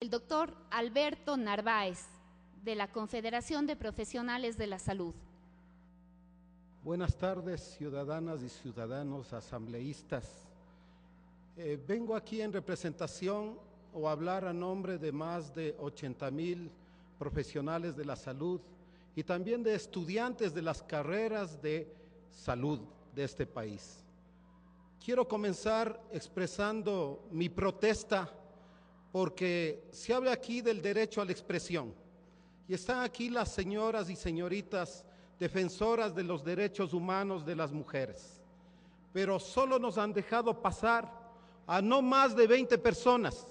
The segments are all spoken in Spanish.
El doctor Alberto Narváez, de la Confederación de Profesionales de la Salud. Buenas tardes, ciudadanas y ciudadanos asambleístas. Vengo aquí en representación o hablar a nombre de más de 80,000 profesionales de la salud y también de estudiantes de las carreras de salud de este país. Quiero comenzar expresando mi protesta porque se habla aquí del derecho a la expresión y están aquí las señoras y señoritas defensoras de los derechos humanos de las mujeres, pero solo nos han dejado pasar a no más de 20 personas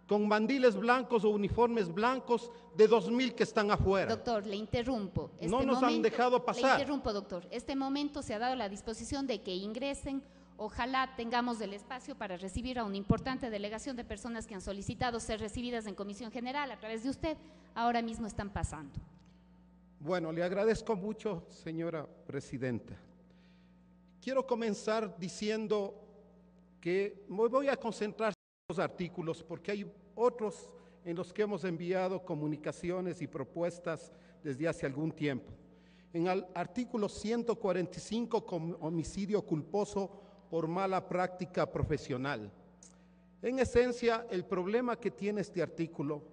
con mandiles blancos o uniformes blancos de 2,000 que están afuera. Doctor, le interrumpo. No nos han dejado pasar. Le interrumpo, doctor. Este momento se ha dado la disposición de que ingresen. Ojalá tengamos el espacio para recibir a una importante delegación de personas que han solicitado ser recibidas en Comisión General a través de usted. Ahora mismo están pasando. Bueno, le agradezco mucho, señora presidenta. Quiero comenzar diciendo que me voy a concentrar en los artículos porque hay otros en los que hemos enviado comunicaciones y propuestas desde hace algún tiempo. En el artículo 145, con homicidio culposo por mala práctica profesional. En esencia, el problema que tiene este artículo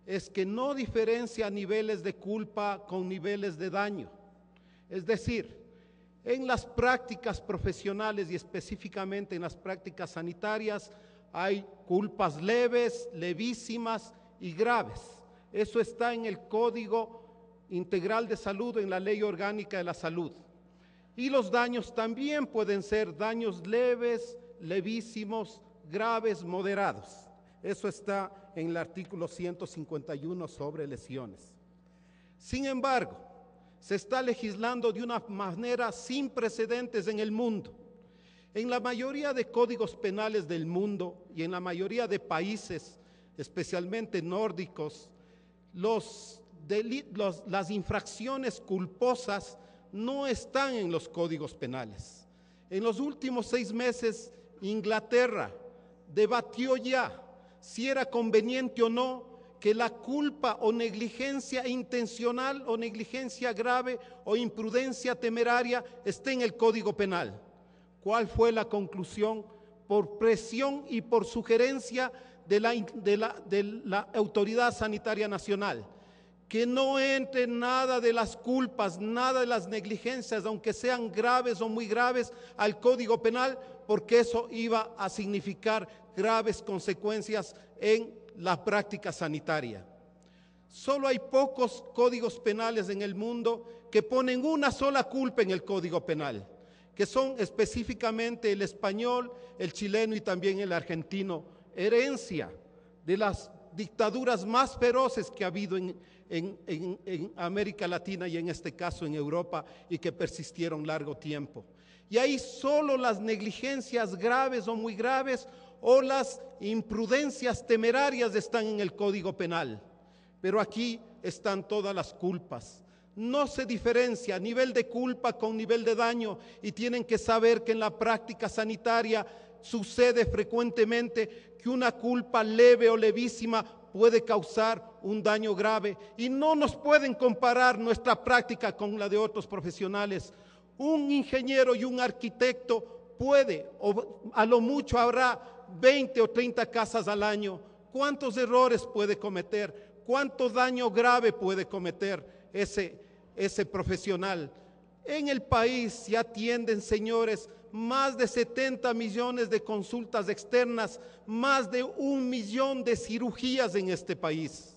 es que no diferencia niveles de culpa con niveles de daño. Es decir, en las prácticas profesionales y específicamente en las prácticas sanitarias hay culpas leves, levísimas y graves. Eso está en el Código Integral de Salud, en la Ley Orgánica de la Salud. Y los daños también pueden ser daños leves, levísimos, graves, moderados. Eso está en el artículo 151 sobre lesiones. Sin embargo, se está legislando de una manera sin precedentes en el mundo. En la mayoría de códigos penales del mundo y en la mayoría de países, especialmente nórdicos, las infracciones culposas no están en los códigos penales. En los últimos 6 meses, Inglaterra debatió ya si era conveniente o no que la culpa o negligencia intencional o negligencia grave o imprudencia temeraria esté en el Código Penal. ¿Cuál fue la conclusión? Por presión y por sugerencia de la Autoridad Sanitaria Nacional, que no entre nada de las culpas, nada de las negligencias, aunque sean graves o muy graves, al Código Penal, porque eso iba a significar graves consecuencias en la práctica sanitaria. Solo hay pocos códigos penales en el mundo que ponen una sola culpa en el Código Penal, que son específicamente el español, el chileno y también el argentino, herencia de las dictaduras más feroces que ha habido en América Latina y en este caso en Europa y que persistieron largo tiempo. Y ahí solo las negligencias graves o muy graves o las imprudencias temerarias están en el Código Penal. Pero aquí están todas las culpas. No se diferencia nivel de culpa con nivel de daño y tienen que saber que en la práctica sanitaria sucede frecuentemente que una culpa leve o levísima puede causar un daño grave y no nos pueden comparar nuestra práctica con la de otros profesionales. Un ingeniero y un arquitecto puede, o a lo mucho habrá 20 o 30 casas al año. ¿Cuántos errores puede cometer? ¿Cuánto daño grave puede cometer ese profesional? En el país se atienden, señores, más de 70 millones de consultas externas, más de 1 millón de cirugías en este país.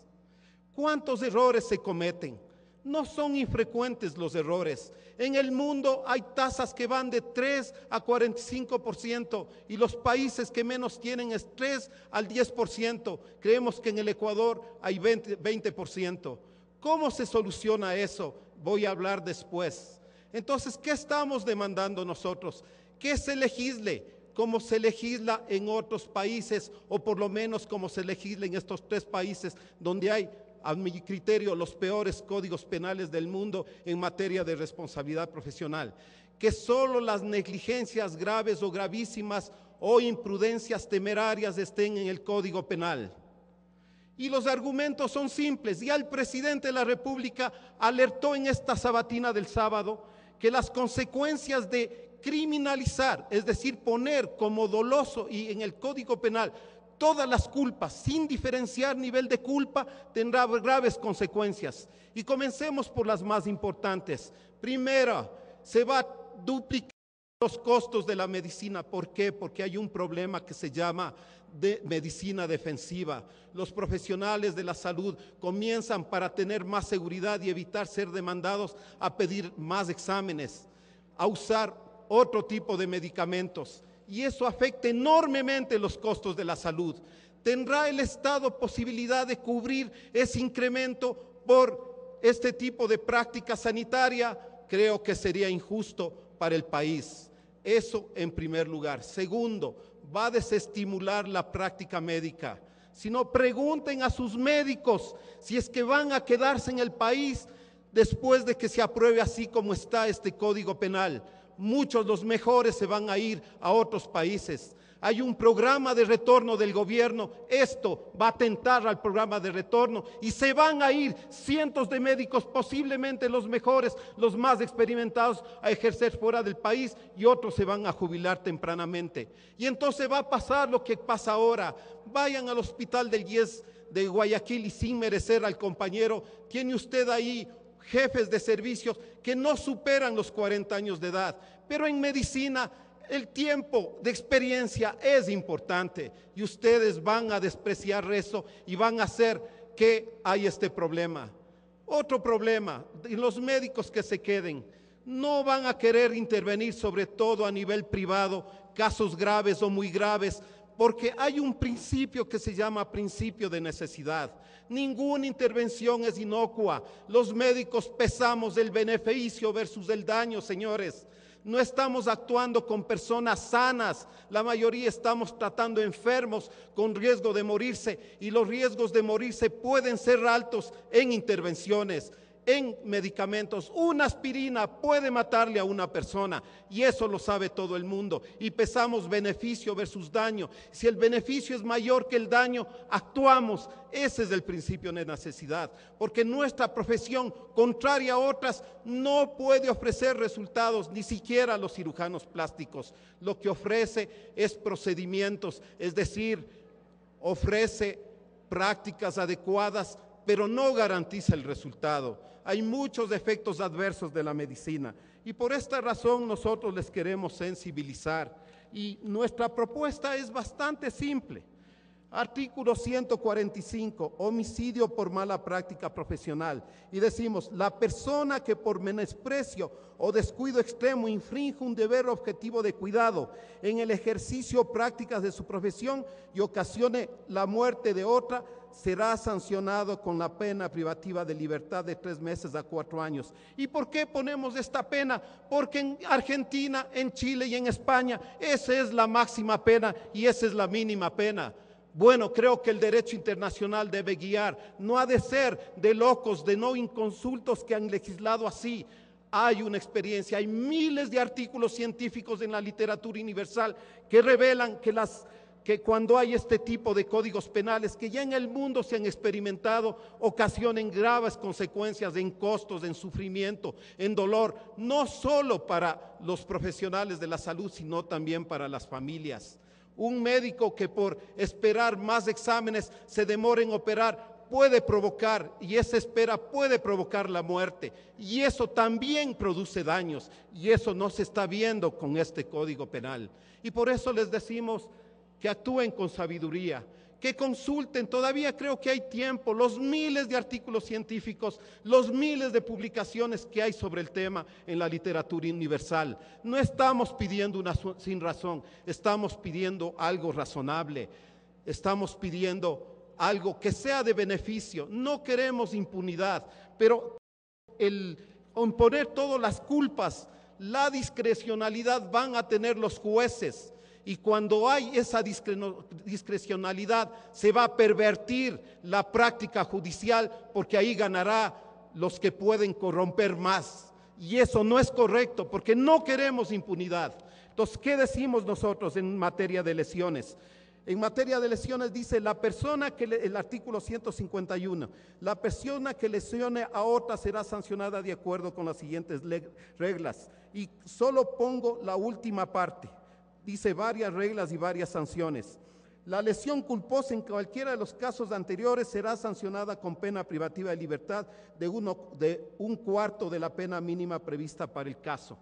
¿Cuántos errores se cometen? No son infrecuentes los errores. En el mundo hay tasas que van de 3 a 45% y los países que menos tienen es 3 al 10%. Creemos que en el Ecuador hay 20%. ¿Cómo se soluciona eso? Voy a hablar después. Entonces, ¿qué estamos demandando nosotros? Que se legisle como se legisla en otros países o por lo menos como se legisla en estos 3 países donde hay, a mi criterio, los peores códigos penales del mundo en materia de responsabilidad profesional. Que solo las negligencias graves o gravísimas o imprudencias temerarias estén en el Código Penal. Y los argumentos son simples. Ya el presidente de la República alertó en esta sabatina del sábado que las consecuencias de criminalizar, es decir, poner como doloso y en el Código Penal todas las culpas, sin diferenciar nivel de culpa, tendrá graves consecuencias. Y comencemos por las más importantes. Primero, se va a duplicar los costos de la medicina. ¿Por qué? Porque hay un problema que se llama de medicina defensiva. Los profesionales de la salud comienzan, para tener más seguridad y evitar ser demandados, a pedir más exámenes, a usar otro tipo de medicamentos, y eso afecta enormemente los costos de la salud. ¿Tendrá el Estado posibilidad de cubrir ese incremento por este tipo de práctica sanitaria? Creo que sería injusto para el país. Eso en primer lugar. Segundo, va a desestimular la práctica médica. Si no, pregunten a sus médicos si es que van a quedarse en el país después de que se apruebe así como está este Código Penal. Muchos, los mejores, se van a ir a otros países. Hay un programa de retorno del gobierno. Esto va a atentar al programa de retorno y se van a ir cientos de médicos, posiblemente los mejores, los más experimentados, a ejercer fuera del país, y otros se van a jubilar tempranamente. Y entonces va a pasar lo que pasa ahora. Vayan al hospital del IES de Guayaquil y, sin merecer al compañero, tiene usted ahí jefes de servicios que no superan los 40 años de edad, pero en medicina el tiempo de experiencia es importante, y ustedes van a despreciar eso y van a hacer que hay este problema. Otro problema, los médicos que se queden no van a querer intervenir, sobre todo a nivel privado, casos graves o muy graves, porque hay un principio que se llama principio de necesidad. Ninguna intervención es inocua. Los médicos pesamos el beneficio versus el daño, señores. No estamos actuando con personas sanas, la mayoría estamos tratando enfermos con riesgo de morirse, y los riesgos de morirse pueden ser altos en intervenciones, en medicamentos. Una aspirina puede matarle a una persona, y eso lo sabe todo el mundo, y pesamos beneficio versus daño. Si el beneficio es mayor que el daño, actuamos. Ese es el principio de necesidad, porque nuestra profesión, contraria a otras, no puede ofrecer resultados, ni siquiera los cirujanos plásticos. Lo que ofrece es procedimientos, es decir, ofrece prácticas adecuadas, pero no garantiza el resultado. Hay muchos efectos adversos de la medicina, y por esta razón nosotros les queremos sensibilizar, y nuestra propuesta es bastante simple. Artículo 145, homicidio por mala práctica profesional, y decimos: la persona que por menosprecio o descuido extremo infringe un deber objetivo de cuidado en el ejercicio o prácticas de su profesión y ocasione la muerte de otra, será sancionado con la pena privativa de libertad de 3 meses a 4 años. ¿Y por qué ponemos esta pena? Porque en Argentina, en Chile y en España esa es la máxima pena y esa es la mínima pena. Bueno, creo que el derecho internacional debe guiar, no ha de ser de locos, de no inconsultos que han legislado así. Hay una experiencia, hay miles de artículos científicos en la literatura universal que revelan que cuando hay este tipo de códigos penales que ya en el mundo se han experimentado, ocasionan graves consecuencias en costos, en sufrimiento, en dolor, no solo para los profesionales de la salud, sino también para las familias. Un médico que por esperar más exámenes se demore en operar puede provocar, y esa espera puede provocar la muerte, y eso también produce daños, y eso no se está viendo con este Código Penal. Y por eso les decimos que actúen con sabiduría, que consulten. Todavía creo que hay tiempo, los miles de artículos científicos, los miles de publicaciones que hay sobre el tema en la literatura universal. No estamos pidiendo una sin razón, estamos pidiendo algo razonable, estamos pidiendo algo que sea de beneficio. No queremos impunidad, pero el imponer todas las culpas, la discrecionalidad van a tener los jueces. Y cuando hay esa discrecionalidad, se va a pervertir la práctica judicial, porque ahí ganará los que pueden corromper más. Y eso no es correcto, porque no queremos impunidad. Entonces, ¿qué decimos nosotros en materia de lesiones? En materia de lesiones dice, la persona que, el artículo 151, la persona que lesione a otra será sancionada de acuerdo con las siguientes reglas. Y solo pongo la última parte. Dice varias reglas y varias sanciones. La lesión culposa en cualquiera de los casos anteriores será sancionada con pena privativa de libertad de un cuarto de la pena mínima prevista para el caso.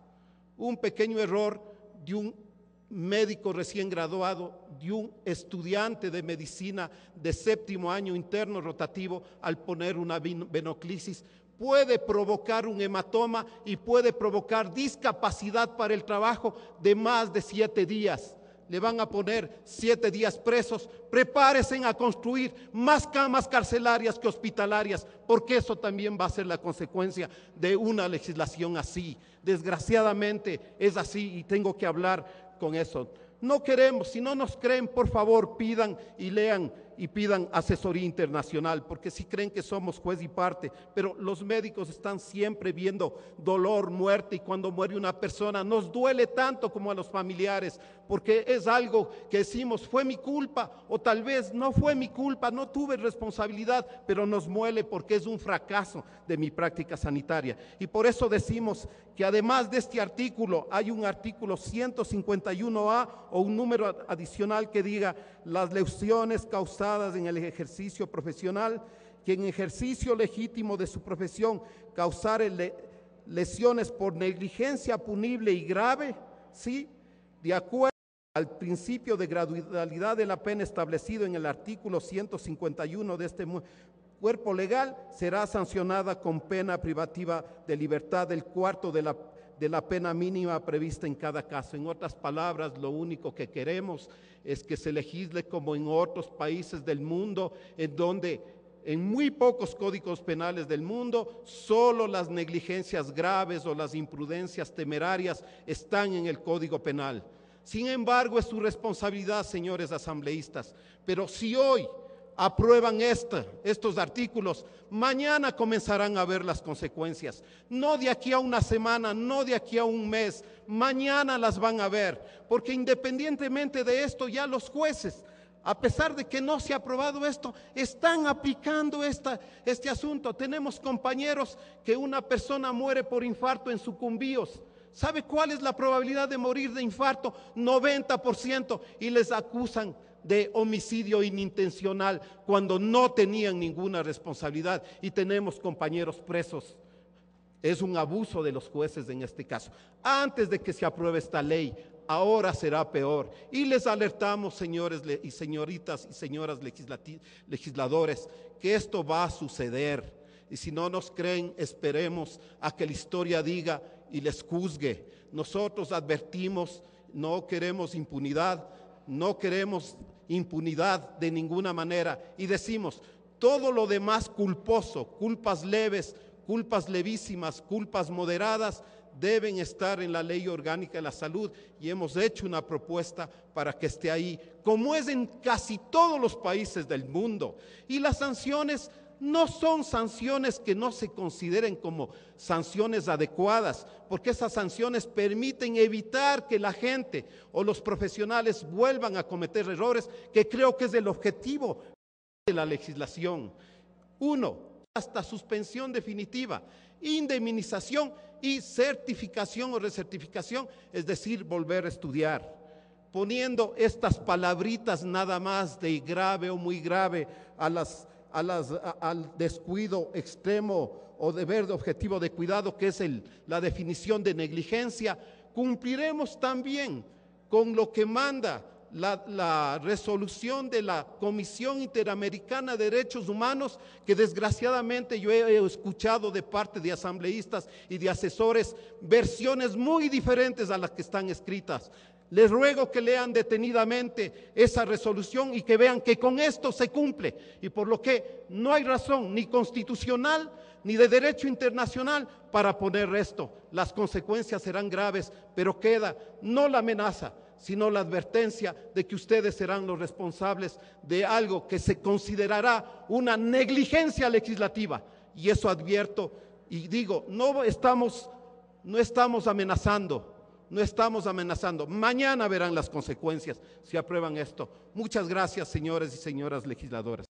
Un pequeño error de un médico recién graduado, de un estudiante de medicina de 7º año interno rotativo, al poner una venoclisis, puede provocar un hematoma y puede provocar discapacidad para el trabajo de más de 7 días. Le van a poner 7 días presos. Prepárense a construir más camas carcelarias que hospitalarias, porque eso también va a ser la consecuencia de una legislación así. Desgraciadamente es así y tengo que hablar con eso. No queremos, si no nos creen, por favor, pidan y lean y pidan asesoría internacional, porque si creen que somos juez y parte, pero los médicos están siempre viendo dolor, muerte, y cuando muere una persona nos duele tanto como a los familiares, porque es algo que decimos, fue mi culpa, o tal vez no fue mi culpa, no tuve responsabilidad, pero nos muele porque es un fracaso de mi práctica sanitaria. Y por eso decimos que además de este artículo, hay un artículo 151A o un número adicional que diga las lesiones causadas en el ejercicio profesional, que en ejercicio legítimo de su profesión causare lesiones por negligencia punible y grave, ¿sí? De acuerdo al principio de gradualidad de la pena establecido en el artículo 151 de este cuerpo legal, será sancionada con pena privativa de libertad del cuarto de la pena mínima prevista en cada caso. En otras palabras, lo único que queremos es que se legisle como en otros países del mundo, en donde en muy pocos códigos penales del mundo, solo las negligencias graves o las imprudencias temerarias están en el Código Penal. Sin embargo, es su responsabilidad, señores asambleístas, pero si hoy aprueban estos artículos, mañana comenzarán a ver las consecuencias. No de aquí a una semana, no de aquí a un mes, mañana las van a ver, porque independientemente de esto, ya los jueces, a pesar de que no se ha aprobado esto, están aplicando este asunto. Tenemos compañeros que una persona muere por infarto en Sucumbíos. ¿Sabe cuál es la probabilidad de morir de infarto? 90%, y les acusan de homicidio inintencional cuando no tenían ninguna responsabilidad, y tenemos compañeros presos. Es un abuso de los jueces en este caso. Antes de que se apruebe esta ley, ahora será peor. Y les alertamos, señores y señoritas y señoras legisladores, que esto va a suceder. Y si no nos creen, esperemos a que la historia diga y les juzgue. Nosotros advertimos, no queremos impunidad, no queremos impunidad de ninguna manera, y decimos, todo lo demás culposo, culpas leves, culpas levísimas, culpas moderadas, deben estar en la Ley Orgánica de la Salud, y hemos hecho una propuesta para que esté ahí, como es en casi todos los países del mundo. Y las sanciones no son sanciones que no se consideren como sanciones adecuadas, porque esas sanciones permiten evitar que la gente o los profesionales vuelvan a cometer errores, que creo que es el objetivo de la legislación. 1, hasta suspensión definitiva, indemnización y certificación o recertificación, es decir, volver a estudiar. Poniendo estas palabritas nada más de grave o muy grave al descuido extremo o deber de objetivo de cuidado, que es la definición de negligencia, cumpliremos también con lo que manda la resolución de la Comisión Interamericana de Derechos Humanos, que desgraciadamente yo he escuchado de parte de asambleístas y de asesores versiones muy diferentes a las que están escritas. Les ruego que lean detenidamente esa resolución y que vean que con esto se cumple, y por lo que no hay razón ni constitucional ni de derecho internacional para poner esto. Las consecuencias serán graves, pero queda no la amenaza, sino la advertencia de que ustedes serán los responsables de algo que se considerará una negligencia legislativa. Y eso advierto y digo, no estamos amenazando no estamos amenazando. Mañana verán las consecuencias si aprueban esto. Muchas gracias, señores y señoras legisladoras.